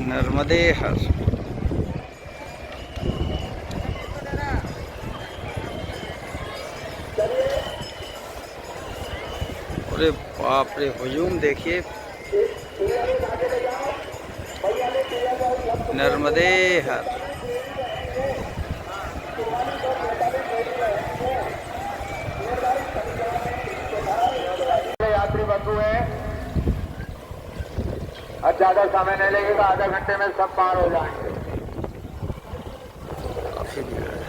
नर्मदे हर। अरे बाप रे, हुजूम देखिए। नर्मदे हर। यात्री बंधु है, अब ज्यादा समय नहीं लगेगा, आधा घंटे में सब पार हो जाएंगे। काफी भीड़ है।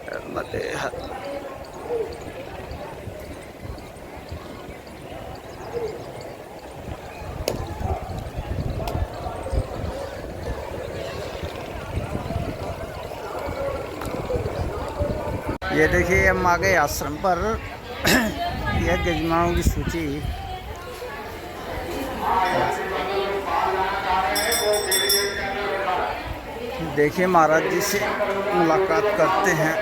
नर्मदे हर। ये देखिए, हम आ गए आश्रम पर। यह गजमाओं की सूची। देखिए, महाराज जी से मुलाकात करते हैं।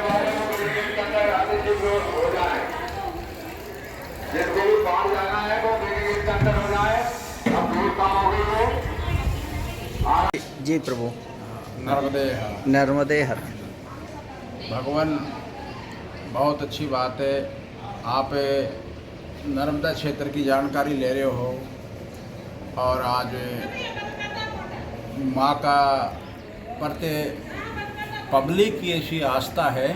जी प्रभु। नर्मदे नर्मदे हर। भगवान, बहुत अच्छी बात है। आप नर्मदा क्षेत्र की जानकारी ले रहे हो और आज माँ का प्रति पब्लिक की ऐसी आस्था है।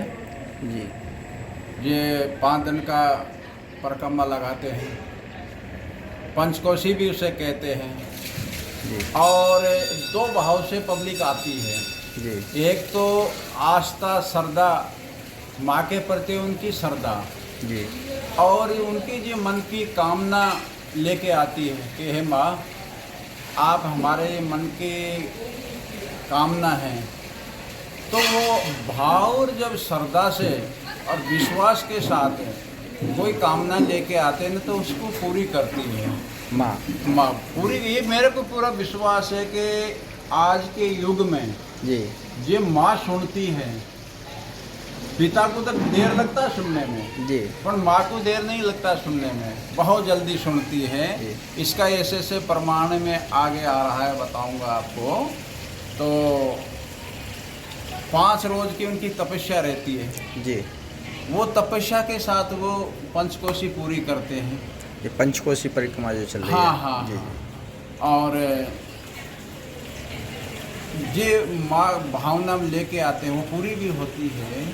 जी ये 5 दिन का परिक्रमा लगाते हैं, पंचकोशी भी उसे कहते हैं। जी और 2 भाव से पब्लिक आती है। जी एक तो आस्था, श्रद्धा, माँ के प्रति उनकी श्रद्धा, जी और उनकी जो मन की कामना लेके आती है कि हे माँ, आप हमारे मन की कामना है। तो वो भाव और जब श्रद्धा से और विश्वास के साथ कोई कामना लेके आते हैं ना, तो उसको पूरी करती है माँ पूरी। ये मेरे को पूरा विश्वास है कि आज के युग में जी ये माँ सुनती है। पिता को तो देर लगता है सुनने में जी पर माँ को देर नहीं लगता सुनने में, बहुत जल्दी सुनती है। इसका ऐसे ऐसे प्रमाण में आगे आ रहा है, बताऊंगा आपको। तो 5 रोज की उनकी तपस्या रहती है। जी। वो तपस्या के साथ वो पंचकोशी पूरी करते हैं। ये पंचकोशी परिक्रमा जो चल रही है। हाँ हाँ जी हाँ। और ये माँ भावना में लेके आते हैं, वो पूरी भी होती है।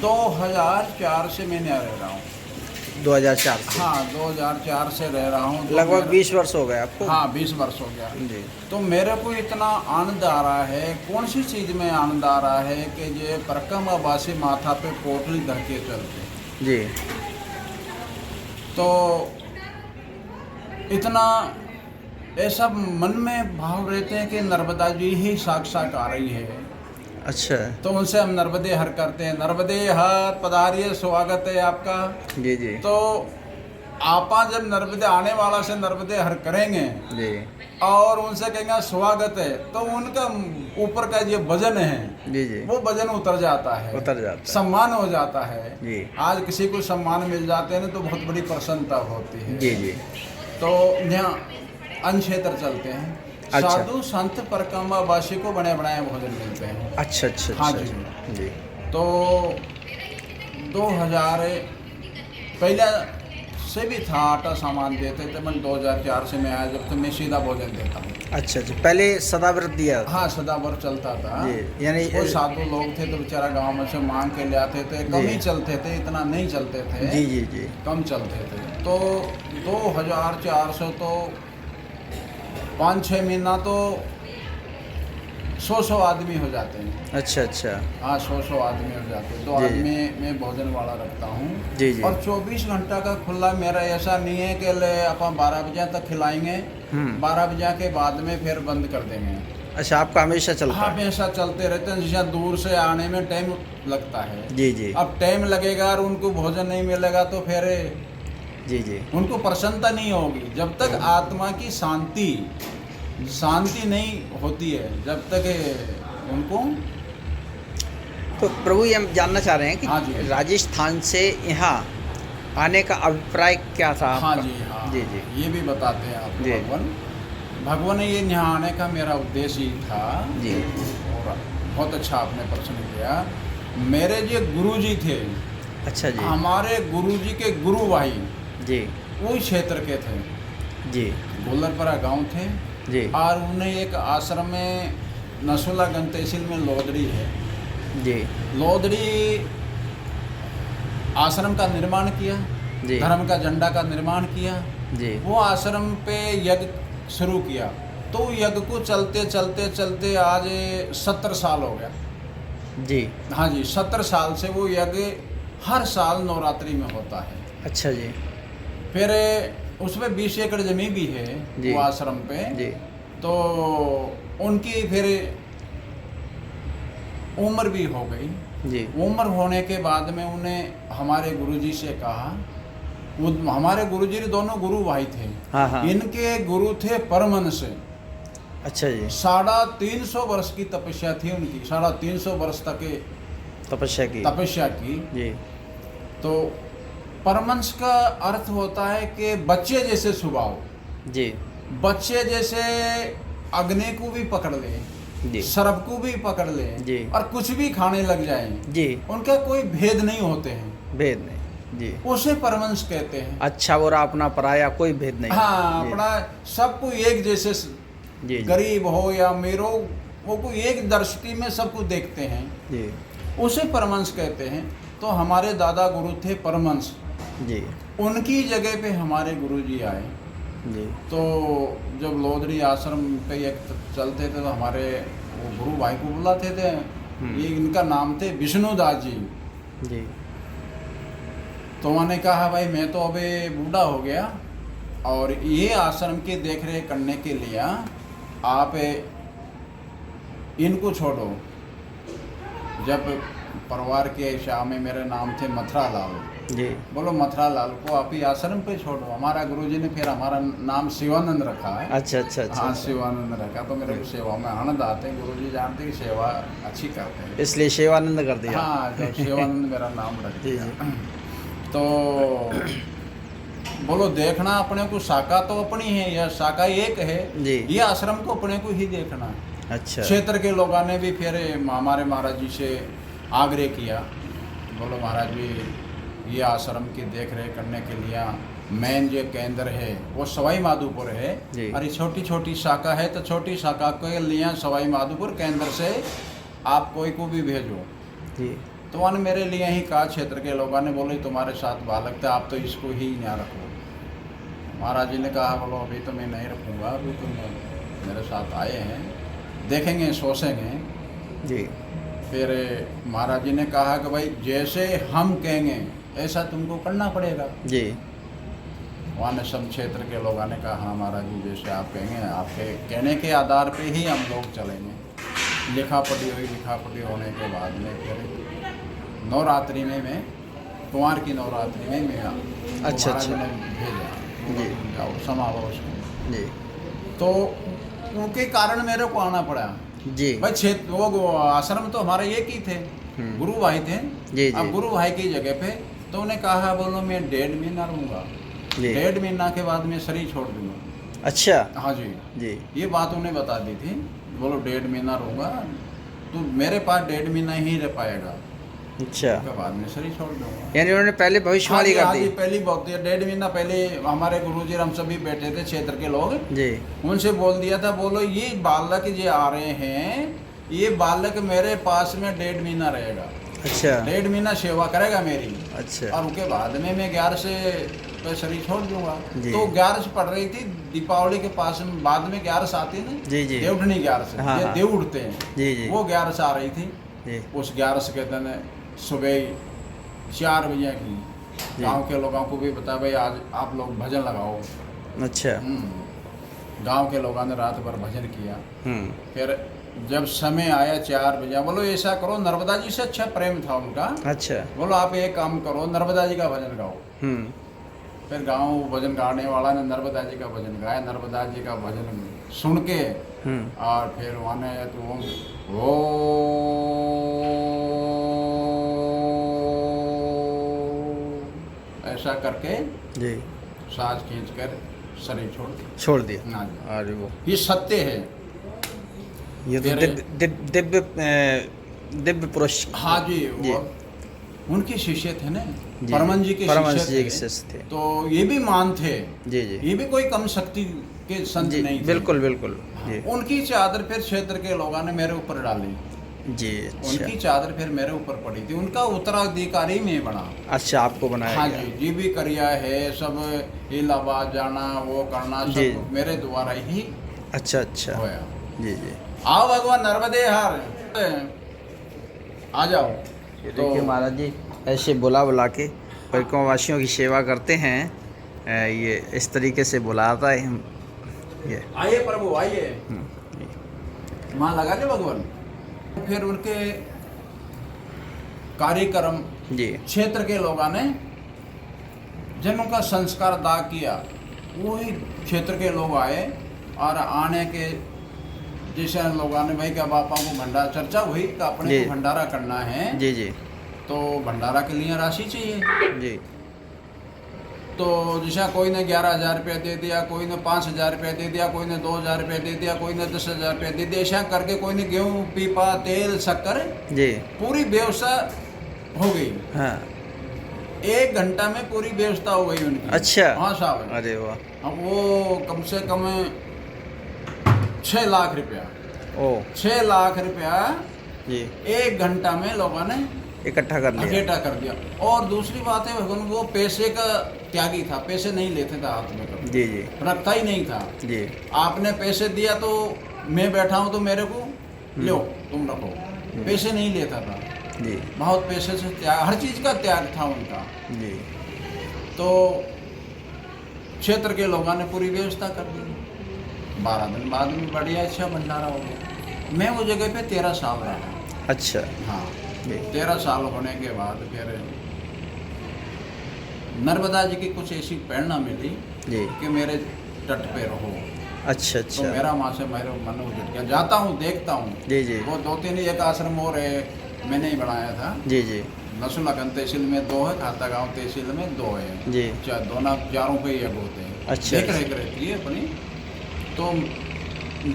2004 से मैं यहाँ रह रहा हूँ। 2004 से। हाँ, 2004 से रह रहा हूँ। तो लगभग 20 वर्ष हो गए आपको। हाँ, 20 वर्ष हो गया। जी। तो मेरे को इतना आनंद आ रहा है। कौन सी चीज़ में आनंद आ रहा है कि ये परिक्रमावासी माथा पे पोटली धर के चलते। जी। तो इतना ऐसा मन में भाव रहते हैं कि नर्मदा जी ही साक्षात आ रही है। अच्छा। तो उनसे हम नर्मदे हर करते हैं। नर्मदे हर पधारिए, स्वागत है आपका। जी जी। तो आपा जब नर्मदे आने वाला से नर्मदे हर करेंगे जी और उनसे कहेंगे स्वागत है, तो उनका ऊपर का जो वजन है जी जी वो वजन उतर जाता है, उतर जाता है। सम्मान हो जाता है। जी। आज किसी को सम्मान मिल जाते हैं ना, तो बहुत बड़ी प्रसन्नता होती है। जी जी। तो यहाँ अन्य क्षेत्र चलते हैं। अच्छा। साधु संत परिक्रमावासी को बने बनाए भोजन मिलते हैं। अच्छा अच्छा। हाँ अच्छा, जी। जी। तो 2000 पहले से भी था, आटा सामान देते थे। मैं 2004 से मैं आया जब, तो मैं सीधा भोजन देता हूँ। अच्छा अच्छा, पहले सदाव्रत दिया। हाँ, सदावर चलता था। जी, यानी वो साधु लोग थे तो बेचारा गांव में से मांग के ले आते थे। कम ही चलते थे, इतना नहीं चलते थे। जी जी जी। कम चलते थे। तो 2400 तो 5-6 महीना तो 100 आदमी हो जाते हैं। अच्छा अच्छा। हाँ, 100 आदमी हो जाते हैं। 2 जी। आदमी में भोजन वाला रखता हूँ। जी जी। और 24 घंटा का खुला। मेरा ऐसा नहीं है कि ले अपन 12 बजे तक खिलाएंगे, 12 बजे के बाद में फिर बंद कर देंगे। अच्छा, आपका हमेशा चलता हाँ, है। हमेशा चलते रहते हैं। जैसे दूर से आने में टाइम लगता है। जी जी। अब टाइम लगेगा और उनको भोजन नहीं मिलेगा तो फिर जी जी। उनको प्रसन्नता नहीं होगी। जब तक आत्मा की शांति नहीं होती है, जब तक उनको। तो प्रभु, ये हम जानना चाह रहे हैं हाँ कि जी। राजस्थान से यहाँ आने का अभिप्राय क्या था हाँ आपका? जी, हाँ जी जी ये भी बताते हैं आपको जी। भगवान ये यहाँ आने का मेरा उद्देश्य ही था। जी और बहुत अच्छा आपने प्रश्न किया। मेरे जो गुरुजी थे, अच्छा जी हमारे गुरुजी के गुरु भाई जी वही क्षेत्र के थे, जी गोलरपरा गांव थे। जी और उन्हें एक आश्रम में नसुलागंज तहसील में लोदड़ी है, जी लोदड़ी आश्रम का निर्माण किया, जी धर्म का झंडा का निर्माण किया। जी वो आश्रम पे यज्ञ शुरू किया, तो यज्ञ को चलते चलते चलते आज 70 साल हो गया। जी हाँ जी, 70 साल से वो यज्ञ हर साल नवरात्रि में होता है। अच्छा जी फिर उसमें 20 एकड़ जमीन भी है जी। वो आश्रम पे। जी तो उनकी फिर उम्र भी हो गई। जी उम्र होने के बाद में उन्हें हमारे गुरुजी से कहा, वो हमारे गुरुजी दोनों गुरु भाई थे। हाँ हाँ इनके गुरु थे परमहंस। अच्छा जी 350 वर्ष की तपस्या थी उनकी, 350 वर्ष तक के तपस्या की तपस्या की। जी तो परमहंस का अर्थ होता है कि बच्चे जैसे स्वभाव, जी बच्चे जैसे अग्नि को भी पकड़ ले, जी सर्प को भी पकड़ ले जी। और कुछ भी खाने लग जाए, जी उनका कोई भेद नहीं होते हैं, भेद नहीं जी उसे परमहंस कहते हैं। अच्छा और अपना पराया कोई भेद नहीं हाँ, जी। अपना सबको एक जैसे, जी जी गरीब हो या अमीर हो, वो कोई एक दृष्टि में सबको देखते हैं, जी उसे परमहंस कहते हैं। तो हमारे दादा गुरु थे परमहंस, जी उनकी जगह पे हमारे गुरुजी आए। जी तो जब लोदड़ी आश्रम पे एक चलते थे तो हमारे वो गुरु भाई को बुलाते थे। ये इनका नाम थे विष्णुदास जी। जी तो उन्होंने कहा भाई मैं तो अबे बूढ़ा हो गया और ये आश्रम की देख रेख करने के लिए आप इनको छोड़ो। जब परिवार के शाह में मेरे नाम थे मथुरा लाल, जी बोलो मथुरा लाल को आप ही आश्रम पे छोड़ो। हमारा गुरुजी ने फिर हमारा नाम शिवानंद रखा है। अच्छा अच्छा अच्छा हाँ, अच्छा। शिवानंद रखा। तो मेरे को सेवा में आनंद आते हैं, गुरुजी जानते हैं कि सेवा अच्छी करते हैं। इसलिए शिवानंद कर दिया हाँ, तो शिवानंद मेरा नाम रख जी दिया। जी तो बोलो देखना अपने को, शाखा तो अपनी है, यह शाखा एक है जी। ये आश्रम को अपने को ही देखना है। अच्छा क्षेत्र के लोगों ने भी फिर हमारे महाराज जी से आग्रह किया, बोलो महाराज जी ये आश्रम की देख रेख करने के लिए मेन जो केंद्र है वो सवाई माधोपुर है, जी। और ये छोटी छोटी शाखा है, तो छोटी शाखा के लिए सवाई माधोपुर केंद्र से आप कोई को भी भेजो। जी तो उन्होंने मेरे लिए ही कहा, क्षेत्र के लोगों ने बोले तुम्हारे साथ बालक था, आप तो इसको ही यहाँ रखो। महाराज जी ने कहा बोलो अभी तो मैं नहीं रखूँगा, अभी तुम मेरे साथ आए हैं, देखेंगे सोचेंगे। जी फिर महाराज जी ने कहा कि भाई जैसे हम कहेंगे ऐसा तुमको करना पड़ेगा। जी वहाँ ने सब क्षेत्र के लोगों ने कहा हाँ महाराज जी जैसे आप कहेंगे, आपके कहने के आधार पे ही हम लोग चलेंगे। लिखा पढ़ी हुई, लिखा पढ़ी होने के बाद में फिर नवरात्रि में मैं, कुंवार की नवरात्रि में मैं अच्छा, महाराज जी अच्छा। ने भेजा जी। जाओ समाओ उसको। जी तो उनके कारण मेरे को आना पड़ा जी भाई। क्षेत्र वो आश्रम तो हमारे एक ही थे, गुरु भाई थे। जी, अब जी। गुरु भाई की जगह पे तो उन्हें कहा बोलो मैं 1.5 महीना रहूँगा, जी 1.5 महीना के बाद मैं शरीर छोड़ दूंगा। अच्छा हाँ जी, जी ये बात उन्हें बता दी थी, बोलो 1.5 महीना रहूँगा, तो मेरे पास 1.5 महीना ही रह पाएगा, अच्छा उसके बाद में शरीर छोड़ दूंगा। यानी उन्होंने पहले भविष्यवाणी कर दी पहली बहुत 1.5 महीना पहले हमारे गुरुजी हम सभी बैठे थे क्षेत्र के लोग, जी उनसे बोल दिया था बोलो ये बालक जो आ रहे हैं, ये बालक मेरे पास में 1.5 महीना रहेगा, अच्छा 1.5 महीना सेवा करेगा मेरी, अच्छा और उसके बाद में मैं 11 से तो शरीर छोड़ दूंगा। जी। तो 11 से पड़ रही थी दीपावली के पास में, बाद में 11 आती है ना, जी जी देवठनी 11 से, हाँ, ये हाँ। देव उठते हैं, जी जी वो 11 से आ रही थी। जी उस 11 के दिन सुबह 4 बजे की गांव के लोगों को भी बता भाई आज आप लोग भजन लगाओ। अच्छा गांव के लोगों ने रात भर भजन किया। हम्म फिर जब समय आया 4 बजे, बोलो ऐसा करो, नर्मदा जी से अच्छा प्रेम था उनका, अच्छा बोलो आप एक काम करो नर्मदा जी का भजन गाओ। हम्म फिर गांव भजन गाने वाला ने नर्मदा जी का भजन गाया, नर्मदा जी का भजन सुन के और फिर वहाँ तो ओ ऐसा करके जी सांस खींचकर शरीर छोड़ दिया। छोड़ दिया। हाँ जी। अरे वो ये सत्य है। ये तो मेरे- दिव्य पुरुष। हाँ जी, जी। वो उनके शिष्य थे ना, जी, परमन जी के परमहंस शिष्य जी थे। के शिष्य थे। तो ये भी मान थे, जी जी ये भी कोई कम शक्ति के संत जी नहीं थे। बिल्कुल बिल्कुल जी उनकी चादर फिर क्षेत्र के लोगों ने मेरे ऊपर डाली। जी। अच्छा उनकी चादर फिर मेरे ऊपर पड़ी थी। उनका उत्तराधिकारी में बना। अच्छा आपको बनाया हाँ गया। जी, जी भी करिया है, सब इलाहाबाद जाना, वो करना, जी। सब मेरे द्वारा ही अच्छा अच्छा होया। जी जी। आओ भगवान नर्मदे हार, आ जाओ। ये तो देखिए महाराज जी ऐसे बुला बुला के परिक्रमावासियों की सेवा करते हैं। ये इस तरीके से बुलाता है हम ये। आइए प्रभु आइए, ये। वहाँ लगा दे भगवान। फिर उनके कार्यक्रम जी क्षेत्र के लोगों ने जिन उनका संस्कार अदा किया, वही क्षेत्र के लोग आए और आने के जैसे लोगों ने भाई क्या बापा को भंडारा चर्चा हुई कि अपने जी। को भंडारा करना है, जी जी तो भंडारा के लिए राशि चाहिए। जी तो जैसा कोई ने 11,000 रुपया दे दिया, कोई ने 5,000 रुपया दे दिया, कोई ने 2,000 रुपया दे दिया, कोई ने 10,000 रुपया दे दिया। ऐसा करके कोई ने गेहूँ, पीपा, तेल, शक्कर, जी पूरी व्यवस्था हो गई। हाँ 1 घंटा में पूरी व्यवस्था हो गई उनकी। अच्छा। हाँ साहब। अरे वाह। अब वो कम से कम 6 लाख रुपया, ओ 6 लाख रुपया जी 1 घंटा में लोगों ने इकट्ठा कर लिया। इकट्ठा कर दिया। और दूसरी बात है भगवान, वो पैसे का त्यागी था, पैसे नहीं लेते थे हाथ में कभी, जी जी रखता ही नहीं था। जी आपने पैसे दिया तो मैं बैठा हूँ तो मेरे को लो तुम रखो, पैसे नहीं लेता था। जी बहुत पैसे से त्याग, हर चीज़ का त्याग था उनका। जी तो क्षेत्र के लोगों ने पूरी व्यवस्था कर दी। 12 दिन बाद में बढ़िया अच्छा भंडारा हो गया। मैं वो जगह पे 13 साल रहा। अच्छा हाँ, जी 13 साल होने के बाद फिर नर्मदा जी की कुछ ऐसी प्रेरणा मिली जी कि मेरे तट पे रहो। अच्छा तो अच्छा मेरा वहाँ से मेरा मन उजट गया। जाता हूँ, देखता हूँ। जी जी वो 2-3 एक आश्रम और है, मैंने ही बनाया था। जी जी नसुलगन तहसील में 2 है, खाता गाँव तहसील में 2 है। जी दोनों चारों पे एक होते हैं। अच्छा, देख रेख रहती है अपनी। तो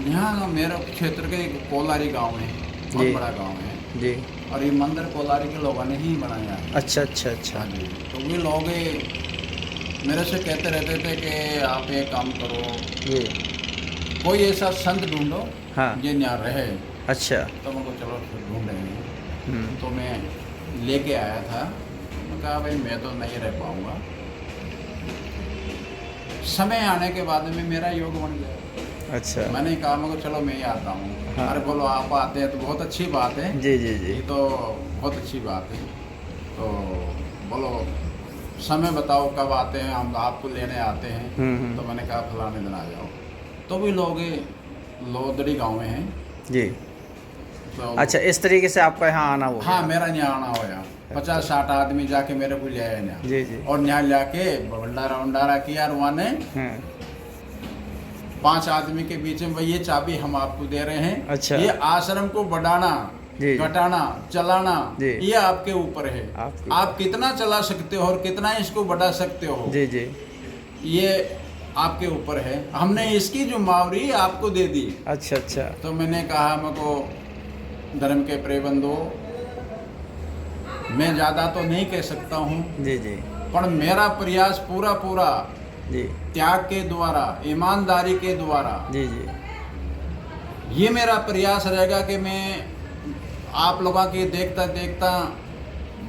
यहाँ मेरा क्षेत्र के एक कोलारी गांव है, बहुत जी। बड़ा गांव है, जी और ये मंदिर कोलारी के लोगों ने ही बनाया है। अच्छा अच्छा अच्छा हाँ जी। तो वे लोग मेरे से कहते रहते थे कि आप एक काम करो, जी कोई ऐसा संत ढूंढो हाँ ये यहाँ रहे। अच्छा तो मैं को चलो फिर ढूंढेंगे। तो मैं लेके आया था। मैं कहा भाई मैं तो नहीं रह पाऊँगा। समय आने के बाद में मेरा योग बन गया। अच्छा मैंने कहा मैं को चलो मैं ही आता हूँ। हाँ। अरे बोलो आप आते हैं तो बहुत अच्छी बात है। जी जी जी ये तो बहुत अच्छी बात है। तो बोलो समय बताओ कब आते हैं, हम आपको लेने आते हैं। तो मैंने कहा फलाने दिन आ जाओ। तो भी लोग लोदड़ी गांव में हैं। जी तो अच्छा इस तरीके से आपका यहाँ आना हो हाँ, मेरा यहाँ आना होया। 50-60 आदमी जाके मेरे को ले आए यहाँ। जी जी और यहाँ लाके भंडारा वंडारा किया। और वहाँ ने हाँ 5 आदमी के बीच में, भाई ये चाबी हम आपको दे रहे हैं। अच्छा। ये आश्रम को बढ़ाना, जी। घटाना, चलाना, जी। ये आपके ऊपर है। आपके आप कितना चला सकते हो और कितना इसको बढ़ा सकते हो, जी जी ये आपके ऊपर है। हमने इसकी जुम्मेवारी आपको दे दी। अच्छा अच्छा तो मैंने कहा मेको धर्म के प्रेबंधो, मैं ज़्यादा तो नहीं कह सकता हूँ, जी जी पर मेरा प्रयास पूरा पूरा जी त्याग के द्वारा, ईमानदारी के द्वारा, जी जी ये मेरा प्रयास रहेगा कि मैं आप लोगों के देखता देखता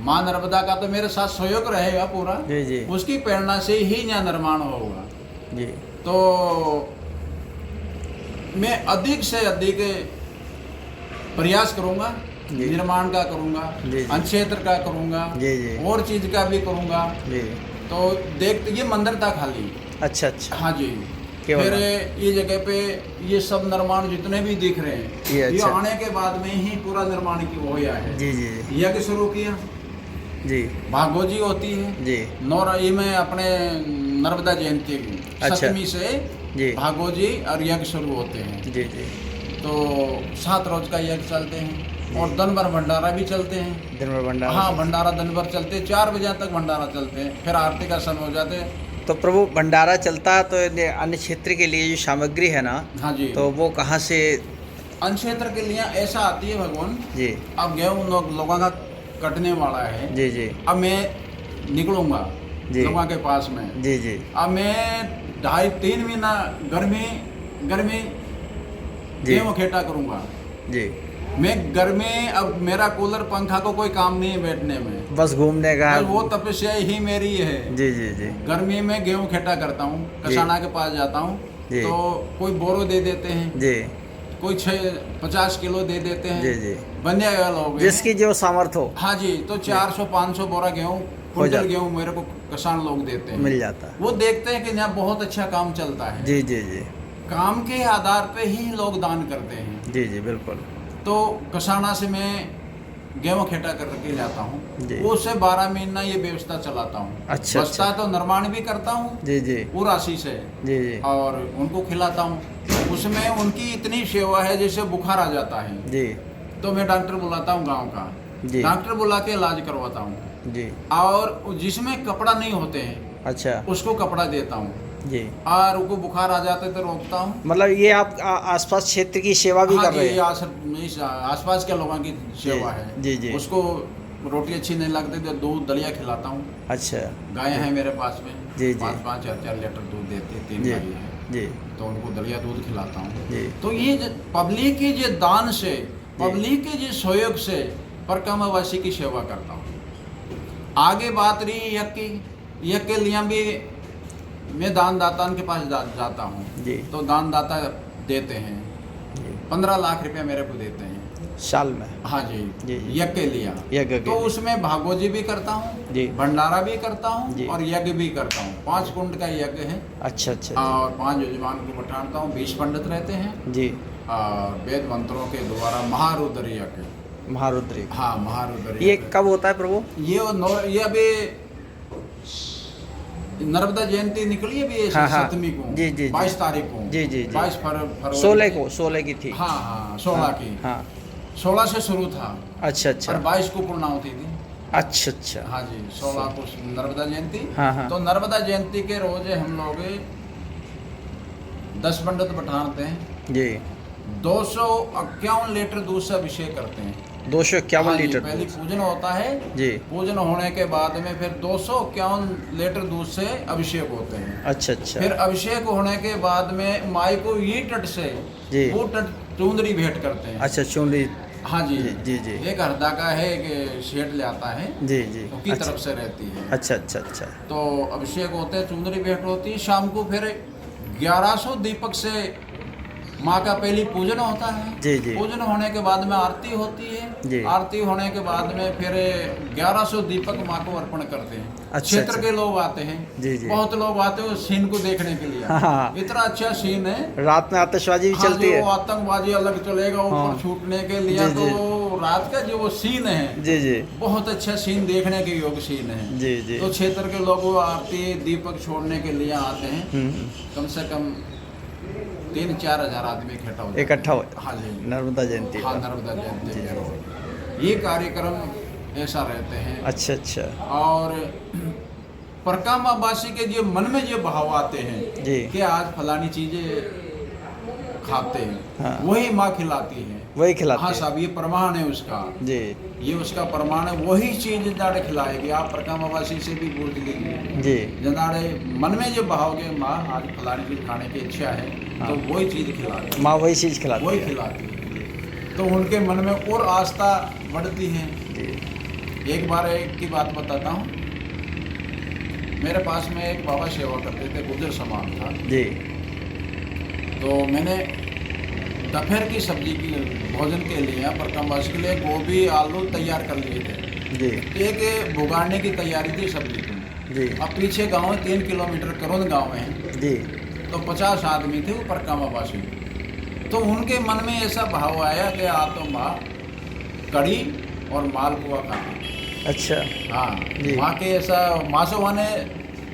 माँ नर्मदा का तो मेरे साथ सहयोग रहेगा पूरा। जी जी उसकी प्रेरणा से ही यहाँ निर्माण होगा। जी तो मैं अधिक से अधिक प्रयास करूँगा, जी। निर्माण का करूँगा, जी, जी। अंक्षेत्र का करूँगा, जी जी और चीज़ का भी करूँगा। जी तो देखते ये मंदिर था खाली। अच्छा अच्छा हाँ जी। केवल फिर ये जगह पे ये सब निर्माण जितने भी दिख रहे हैं, ये अच्छा। आने के बाद में ही पूरा निर्माण की होया है। जी जी जी यज्ञ शुरू किया, जी भागोजी होती है जी नौराई में अपने नर्मदा जयंती की अच्छा। 7वीं से जी भागोजी और यज्ञ शुरू होते हैं। जी जी तो 7 रोज का यज्ञ चलते हैं। और दिन भर भंडारा भी चलते हैं। दिन में भंडारा। हाँ, भंडारा दिन भर चलते हैं, 4 बजे तक भंडारा चलते हैं, फिर आरती का समय हो जाते हैं। तो प्रभु भंडारा चलता है तो ये अन्य क्षेत्र के लिए जो सामग्री है ना, हाँ जी, तो वो कहाँ से? अन्य क्षेत्र के लिए ऐसा आती है भगवान। जी अब गेहूँ लोगों का कटने वाला है। जी जी अब मैं निकलूंगा जी। लोगों के पास में। जी जी अब मैं 2.5-3 महीना गर्मी जी गेहूँ खेटा करूंगा। जी। मैं गर्मी, अब मेरा कूलर पंखा को कोई काम नहीं है बैठने में, बस घूमने का। बस वो तपस्या ही मेरी है। जी जी जी गर्मी में गेहूँ खेटा करता हूँ, किसाना के पास जाता हूँ जी। तो कोई बोरो दे देते हैं, जी कोई 50 किलो दे देते हैं। जी जी। बंधे लोग हैं। जिसकी जो सामर्थ हो हाँ जी, तो 400-500 बोरा गेहूँ, कुंटल जाता। गेहूँ मेरे को किसान लोग देते हैं, मिल जाता है। वो देखते हैं कि यहाँ बहुत अच्छा काम चलता है। जी जी जी काम के आधार पे ही लोग दान करते हैं। जी जी बिल्कुल। तो कसाना से मैं गेहूँ खेटा करके जाता जी। हूँ, उससे 12 महीना ये व्यवस्था चलाता हूँ। अच्छा, बचता अच्छा। तो निर्माण भी करता हूँ जी जी वो राशि से, जी जी और उनको खिलाता हूँ। उसमें उनकी इतनी सेवा है, जैसे बुखार आ जाता है जी तो मैं डॉक्टर बुलाता हूँ गांव का, जी। डॉक्टर बुला के इलाज करवाता हूँ। जी। और जिसमें कपड़ा नहीं होते हैं अच्छा उसको कपड़ा देता हूँ, जी। और उनको बुखार आ जाते तो रोकता हूँ। मतलब ये आप आसपास क्षेत्र की सेवा भी हाँ कर जी, रहे हैं? आसपास के लोगों की सेवा है। जी जी। उसको रोटी अच्छी नहीं लगती तो दूध दलिया खिलाता हूँ। अच्छा गाय हैं मेरे पास में, जी, जी। 5-5, 4-4 लीटर दूध देती है, 3 जी गाय हैं, जी तो उनको दलिया दूध खिलाता हूँ। जी तो ये पब्लिक के जो दान से, पब्लिक के जो सहयोग से परकामावासी की सेवा करता हूँ। आगे बात रही यज्ञ के लिए भी मैं दान दाता के पास जाता हूँ, जी तो दान दाता देते हैं, जी 15 लाख रुपया मेरे को देते हैं साल में। हाँ जी, जी, जी। यज्ञ के लिए। यज्ञ के तो लिए। उसमें भागवत जी भी करता हूँ, जी। भंडारा भी करता हूँ जी। और यज्ञ भी करता हूँ। 5 कुंड का यज्ञ है। अच्छा अच्छा और 5 यजमान को बैठाता हूँ, 20 पंडित रहते हैं, जी। और वेद मंत्रों के द्वारा महारुद्र यज्ञ। महारुद्री। हाँ, महारुद्र ये यज्ञ। कब होता है प्रभु? ये अभी नर्मदा जयंती निकली है अभी, हाँ, हाँ। 7वीं को, जी, जी, जी। 22 तारीख को। जी, जी, जी। 22 फरवरी 16 की थी। हाँ हाँ, 16 की। हाँ 16 से शुरू था अच्छा अच्छा और 22 को पूर्णाहुति थी। अच्छा अच्छा हाँ जी, 16 को नर्मदा जयंती। हाँ, हाँ। तो नर्मदा जयंती के रोज हम लोग 10 पंडित बैठाते हैं, जी। 251 लीटर दूध से अभिषेक करते हैं। 251 हाँ जी, लीटर पहले दूध। पूजन होता है, जी। पूजन होने के बाद में फिर 251 लीटर दूध से अभिषेक होते हैं। अच्छा अच्छा फिर अभिषेक होने के बाद में माई को ये तट से जी। वो तट चुंदरी भेंट करते हैं। अच्छा चुनरी। हाँ जी जी, जी, जी। एक हरदा का है, एक शेठ ले आता है, जी जी उनकी अच्छा तरफ से रहती है। अच्छा अच्छा अच्छा तो अभिषेक होते हैं, चुंदरी भेंट होती है। शाम को फिर 1100 दीपक से माँ का पहली पूजन होता है। जी, जी। पूजन होने के बाद में आरती होती जी। है। आरती होने के बाद में फिर 1100 दीपक माँ को अर्पण करते हैं। अच्छा, क्षेत्र अच्छा। के लोग आते हैं, जी, जी। बहुत लोग आते हैं उस सीन को देखने के लिए। हाँ। इतना अच्छा सीन है। रात में आतिशबाजी भी हाँ चलती जी, है? वो आतंकबाजी अलग चलेगा ऊपर हाँ। छूटने के लिए। जी, जी। तो रात का जो वो सीन है, जी जी बहुत अच्छा सीन, देखने के योग सीन है। जी जी तो क्षेत्र के लोग आरती दीपक छोड़ने के लिए आते हैं। कम से कम 3-4 हजार आदमी इकट्ठा हो इकट्ठा हो। हाँ जी, नर्मदा जयंती हाँ, पर। नर्मदा जयंती जी, के जी। रोज ये कार्यक्रम ऐसा रहते हैं। अच्छा अच्छा और परकामावासी के जो मन में जो भाव आते हैं जी। कि आज फलानी चीजें खाते हैं, हाँ। वही माँ खिलाती है। वही खिलाते हाँ हैं। साहब, ये प्रमाण है उसका, जी ये उसका प्रमाण है। वही चीज जनाड़े खिलाएगी। आप परकामावासी से भी पूछ लीजिए, जी जनाड़े मन में जो भावोगे माँ आज फलानी चीज खाने की इच्छा है, हाँ। तो वही चीज खिलाती माँ वही चीज़ खिलाती वही है। खिलाती है। तो उनके मन में और आस्था बढ़ती है। जी एक बार एक की बात बताता हूँ। मेरे पास में एक बाबा सेवा करते थे, गुजर समाज था। जी तो मैंने दोपहर की सब्जी की भोजन के लिए परकामावासी के लिए गोभी आलू तैयार कर लिए थे। जी एक भुगाड़ने की तैयारी थी सब्जी की। जी अब पीछे गांव है, 3 किलोमीटर करुण गांव है। जी तो 50 आदमी थे वो परकामावासी। तो उनके मन में ऐसा भाव आया कि आ तो माँ कड़ी और मालपुआ खाना। अच्छा हाँ जी। माँ के ऐसा माँ ने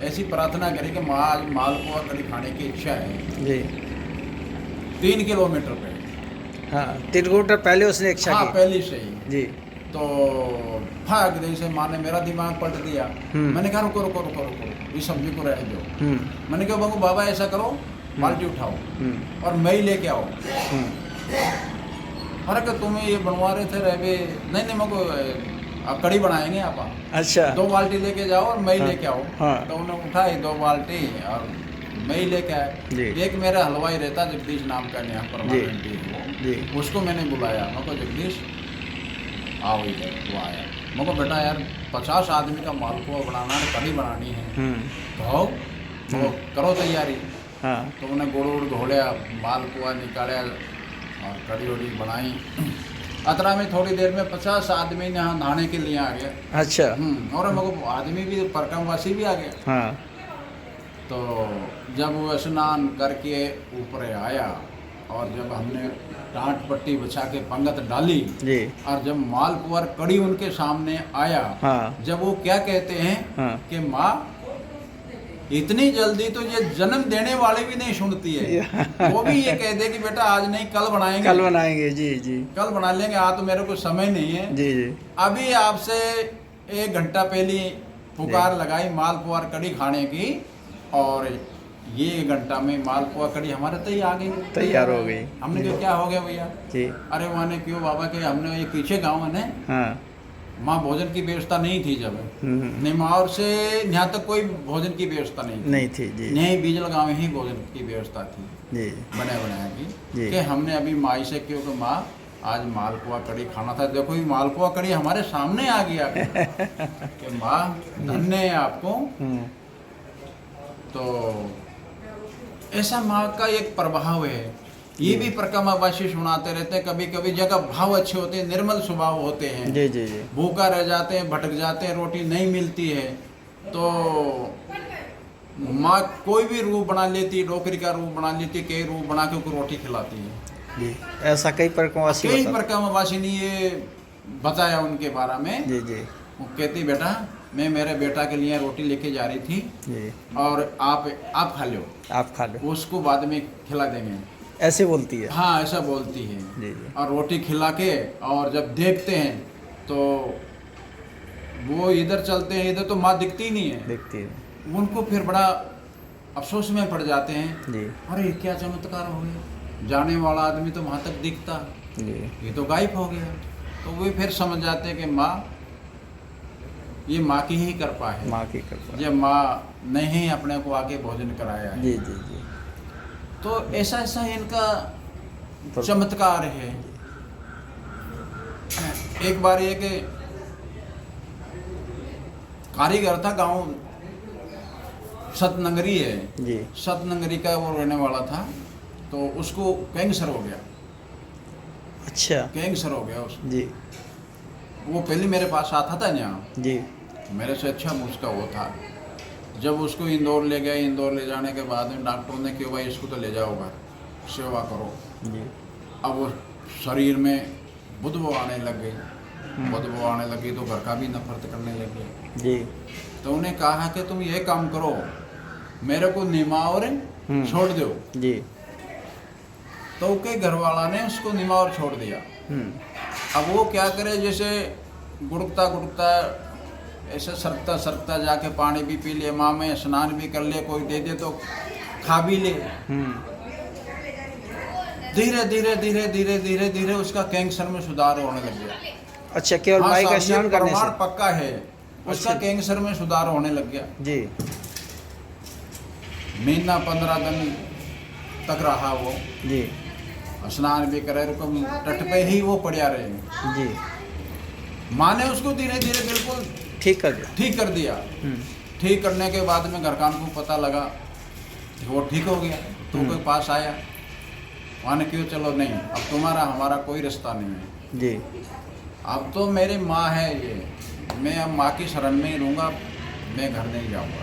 ऐसी प्रार्थना करी कि माँ आज मालपुआ कड़ी खाने की इच्छा है। जी 3 किलोमीटर पे हाँ, त्रिकूटा पहले उसने इच्छा हाँ की। पहले से ही। जी। तो भाग जैसे माँ ने मेरा दिमाग पलट दिया। मैंने कहा रुको रुको रुको रुको, ये सब्जी को रहने दो। मैंने कहा बाबू बाबा ऐसा करो, बाल्टी उठाओ और मैं ही लेके आओ। अरे कि तुम ये बनवा रहे थे रहे, नहीं नहीं मेरे को कड़ी बनाएंगे आप। अच्छा। 2 बाल्टी लेके जाओ और मैं ही हाँ, लेके आओ। हाँ। तो उन्होंने उठाई 2 बाल्टी और मैं ही लेके जी। आया। एक मेरा हलवाई रहता जगदीश नाम का, यहाँ पर जी। उसको मैंने बुलाया। मैं को जगदीश आओ इधर। वो आया। मैं को बेटा यार 50 आदमी का मालपुआ बनाना है, कड़ी बनानी है, तो आओ तो करो तैयारी। हाँ। तो उन्हें गुड़ उड़ घोलिया, मालपुआ निकाला और कड़ी वड़ी बनाई। अतरा में थोड़ी देर में 50 आदमी यहाँ नहाने के लिए आ गया। अच्छा। और मेरे को आदमी भी परकमवासी भी आ गया। हाँ। तो जब वो स्नान करके ऊपर आया और जब हमने टाट पट्टी बिछा के पंगत डाली जी। और जब मालपुआ कड़ी उनके सामने आया, हाँ। जब वो क्या कहते हैं हाँ। कि माँ इतनी जल्दी तो ये जन्म देने वाले भी नहीं सुनती है। वो भी ये कह दे कि बेटा आज नहीं कल बनाएंगे, कल बनाएंगे। जी जी। कल बना लेंगे, आज तो मेरे को समय नहीं है। जी जी। अभी आपसे 1 घंटा पहले पुकार लगाई मालपुआ कड़ी खाने की और ये 1 घंटा में मालपुआ कड़ी हमारे तैयार आ गई, तैयार हो गई। हमने कहा क्या हो गया भैया? जी। अरे मैंने क्यों बाबा के हमने ये पीछे गाँव है ना, हाँ। वहाँ भोजन की व्यवस्था नहीं थी जब निमावर से यहाँ तक कोई भोजन की व्यवस्था नहीं थी। जी। नहीं बीजल गाँव में ही भोजन की व्यवस्था थी जी। बने बनाया जी। की कि हमने अभी माई से क्यों कि माँ आज मालपुआ कड़ी खाना था। देखो ये मालपुआ कड़ी हमारे सामने आ गया कि माँ धन्य है आपको। तो ऐसा माँ का एक प्रभाव है। ये भी परिक्रमावासी सुनाते रहते हैं, कभी कभी जगह भाव अच्छे होते हैं, निर्मल स्वभाव होते हैं। जी जी जी। भूखा रह जाते हैं, भटक जाते हैं, रोटी नहीं मिलती है तो माँ कोई भी रूप बना लेती है, डोकरी का रूप बना लेती है, कई रूप बना के उनको रोटी खिलाती है। जी। ऐसा कई परिक्रमावासी कई परिक्रमावासी ने ये बताया उनके बारे में। जी जी। वो कहती बेटा मैं मेरे बेटा के लिए रोटी लेके जा रही थी जी। और आप खा लो, आप खा लो, उसको बाद में खिला देंगे, ऐसे बोलती है। हाँ ऐसा बोलती है। जी जी। और रोटी खिला के और जब देखते हैं तो वो इधर चलते हैं, इधर तो माँ दिखती नहीं है, दिखती है। उनको फिर बड़ा अफसोस में पड़ जाते हैं। जी। अरे क्या चमत्कार हो गया, जाने वाला आदमी तो वहाँ तक दिखता, जी। ये तो गायब हो गया। तो वे फिर समझ जाते हैं कि माँ ये माँ की ही कृपा है, माँ की कृपा। जब माँ नहीं अपने को आके भोजन कराया है। जी जी जी। तो ऐसा ऐसा इनका चमत्कार है। एक बार ये कि कारीगर था, गांव सतनगरी है जी। सतनगरी का वो रहने वाला था। तो उसको कैंसर हो गया। अच्छा। कैंसर हो गया उसको। जी। वो पहले मेरे पास आता था यहाँ, जी। मेरे से अच्छा मुझका वो था। जब उसको इंदौर ले गए, इंदौर ले जाने के बाद में डॉक्टरों ने क्यों भाई इसको तो ले जाओ घर, सेवा करो। जी। अब वो शरीर में बदबू आने लग गई, बदबू आने लगी तो घर का भी नफरत करने लगी। जी। तो उन्हें कहा कि तुम ये काम करो, मेरे को निमावर छोड़ दो। जी। तो के घर वाला ने उसको निमावर छोड़ दिया। अब वो क्या करे, जैसे गुड़कता गुड़कता ऐसे सरकता सरकता जाके पानी भी पी ले, माँ में स्नान भी कर ले, कोई दे दे तो खा भी ले। धीरे धीरे धीरे धीरे धीरे धीरे उसका कैंसर में सुधार होने लग गया। अच्छा, केवल हाँ माई का साहब, स्नान ये करने प्रमाण से? पक्का है, उसका अच्छा। कैंसर में सुधार होने लग गया। जी। महीना 15 दिन तक रहा वो। जी। स्नान भी करे, रुकम तट पे ही वो पड़िया रहे। जी। माँ ने उसको धीरे धीरे बिल्कुल ठीक कर दिया। ठीक कर दिया। ठीक करने के बाद में घरकान को पता लगा कि वो ठीक हो गया। तो कोई पास आया, वहाँ ने क्यों चलो नहीं, अब तुम्हारा हमारा कोई रिश्ता नहीं है। जी। अब तो मेरी माँ है ये, मैं अब माँ की शरण में ही रहूँगा, मैं घर नहीं जाऊँगा,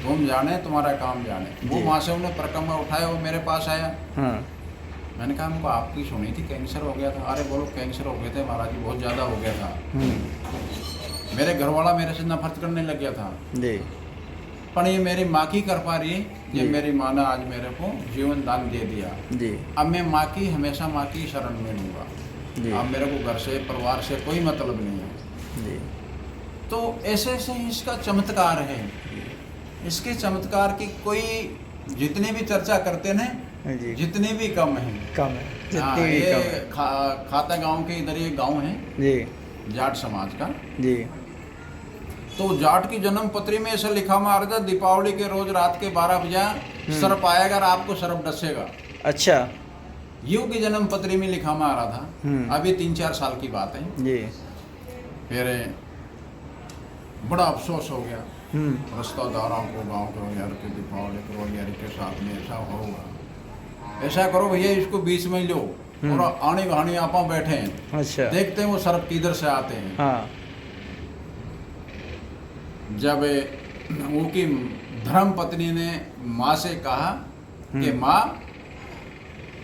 तुम जाने तुम्हारा काम जाने। वो जी। माँ से उन्हें परिक्रमा उठाया, वो मेरे पास आया। हाँ। मैंने कहा हमको आपकी सुनी थी कैंसर हो गया था। अरे बोलो कैंसर हो गए थे महाराज जी, बहुत ज़्यादा हो गया था। मेरे घर वाला मेरे से नफरत करने लग गया था। जी। पर ये मेरी माँ की कृपा रही, ये जी। मेरी माँ ने आज मेरे को जीवन दान दे दिया। जी अब मैं माँ की हमेशा माँ की शरण में लूँगा। जी अब मेरे को घर से परिवार से कोई मतलब नहीं है। जी तो ऐसे ऐसे ही इसका चमत्कार है। इसके चमत्कार की कोई जितनी भी चर्चा करते ना, जी जितनी भी कम है। कम है, हाँ, जितनी भी ये कम है। खाता गांव के इधर ये गांव है जी जाट समाज का। जी तो जाट की जन्म पत्री में ऐसा लिखा मारा था, दीपावली के रोज रात के 12 बजे सर्प आएगा और आपको सर्प डसेगा। अच्छा यू की जन्म पत्री में लिखा मारा था। अभी 3-4 साल की बात है। जी फिर बड़ा अफसोस हो गया रिश्तेदारों को, गाँव के यार के दीपावली के रोज यार के साथ में ऐसा होगा। ऐसा करो भैया, इसको बीच में लो और आनी बहानी आप बैठे हैं, अच्छा देखते हैं वो सर्प किधर से आते हैं। हाँ जब उनकी धर्म पत्नी ने माँ से कहा कि माँ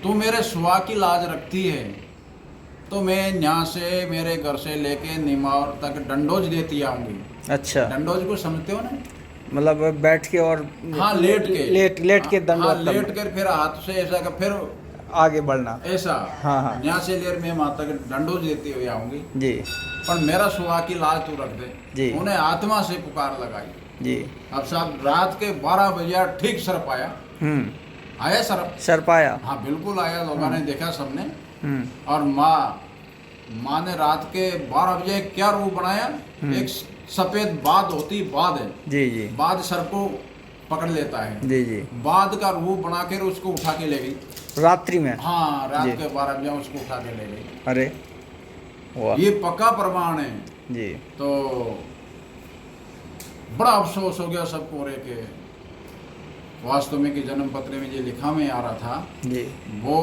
तू मेरे सुहा की लाज रखती है, तो मैं यहाँ से मेरे घर से लेके निमावर तक डंडोज देती आऊँगी। अच्छा डंडोज को समझते हो ना? मतलब बैठ के और हाँ, लेट के लेट के दंड हाँ, लेट कर फिर हाथ से ऐसा कर फिर आगे बढ़ना। ऐसा हाँ, हाँ। यहाँ से लेकर मैं वहाँ तक डंडोज देती हुई आऊँगी, जी पर मेरा सुहा की लाज तू रख दे। जी। उन्हें आत्मा से पुकार लगाई। जी अब साहब रात के 12 बजे ठीक सर्प आया। आया सर्प? सर पाया। हाँ बिल्कुल आया, लोगों ने देखा सबने। हम्म और माँ ने रात के 12 बजे क्या रूप बनाया? एक सफेद बाद होती, बाद है, जी जी बाद सर्प को पकड़ लेता है। जी जी बाद का रूप बनाकर उसको उठा के ले गई रात्रि में। हाँ, रात जी। के 12 बजे उसको उठा के ले गई। अरे वाह ये पक्का प्रमाण है। जी तो बड़ा अफसोस हो गया सबको रे के वास्तव में कि जन्म पत्र में ये लिखा में आ रहा था जी वो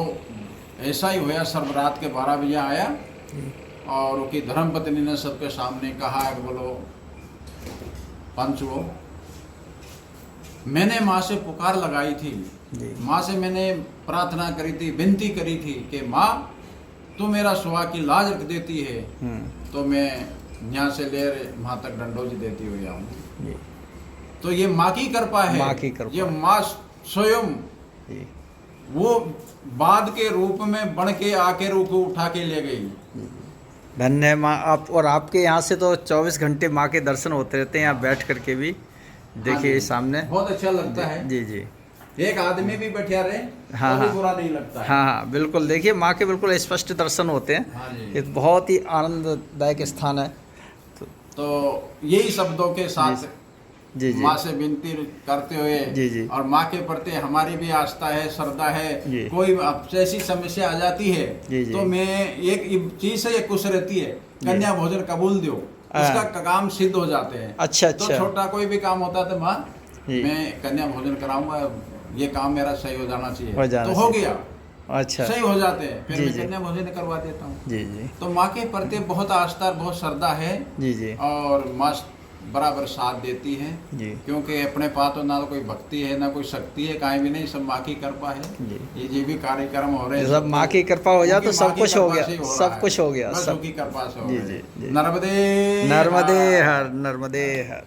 ऐसा ही हुआ। सर्व रात के 12 बजे आया और उसकी धर्मपत्नी ने सबके सामने कहा कि बोलो पंचो, मैंने माँ से पुकार लगाई थी, जी माँ से मैंने प्रार्थना करी थी, विनती करी थी कि माँ तू मेरा सुहा की लाज रख देती है, तो मैं यहाँ से ले वहाँ तक डंडोज देती हुई आऊँगी। जी तो ये माँ की कृपा है। माँ की कृपा। ये माँ स्वयं जी वो बाद के रूप में बन के आके रूप को उठा के ले गई। धन्य माँ आप। और आपके यहाँ से तो 24 घंटे माँ के दर्शन होते रहते हैं, यहाँ बैठ करके भी देखिए हाँ, सामने। बहुत अच्छा लगता है। जी जी एक आदमी भी बैठा रहे हाँ, तो भी हाँ। बुरा नहीं लगता है। हाँ हाँ बिल्कुल, देखिए माँ के बिल्कुल स्पष्ट दर्शन होते हैं। हाँ जी। ये बहुत ही आनंददायक स्थान है। तो यही शब्दों के साथ जी जी माँ से विनती करते हुए जी जी और माँ के प्रति हमारी भी आस्था है, श्रद्धा है। जी। कोई अब ऐसी समस्या आ जाती है जी जी। तो मैं एक चीज से एक कुछ रहती है, कन्या भोजन कबूल दो, उसका काम सिद्ध हो जाते हैं। अच्छा तो अच्छा छोटा कोई भी काम होता तो माँ जी। मैं कन्या भोजन कराऊंगा, ये काम मेरा सही हो जाना चाहिए, हो जाना तो हो चाहिए। गया, अच्छा सही हो जाते हैं, फिर जी, मैं जी। कन्या भोजन करवा देता हूँ। जी जी तो माँ के प्रति बहुत आस्था, बहुत श्रद्धा है जी जी और माँ बराबर साथ देती है। जी क्योंकि अपने पास तो ना कोई भक्ति है ना कोई शक्ति है, कहीं भी नहीं, सब माँ की कृपा है। जी। ये जो भी कार्यक्रम हो रहे हैं सब माँ की कृपा हो जाए तो उनकी सब माँ की कुछ हो कृपा गया, से ही रहा सब है। कुछ हो गया, बस सब। उनकी कृपा से हो जी, रहा है। जी, जी। नर्मदे नर्मदे हर। हर, नर्मदे हर।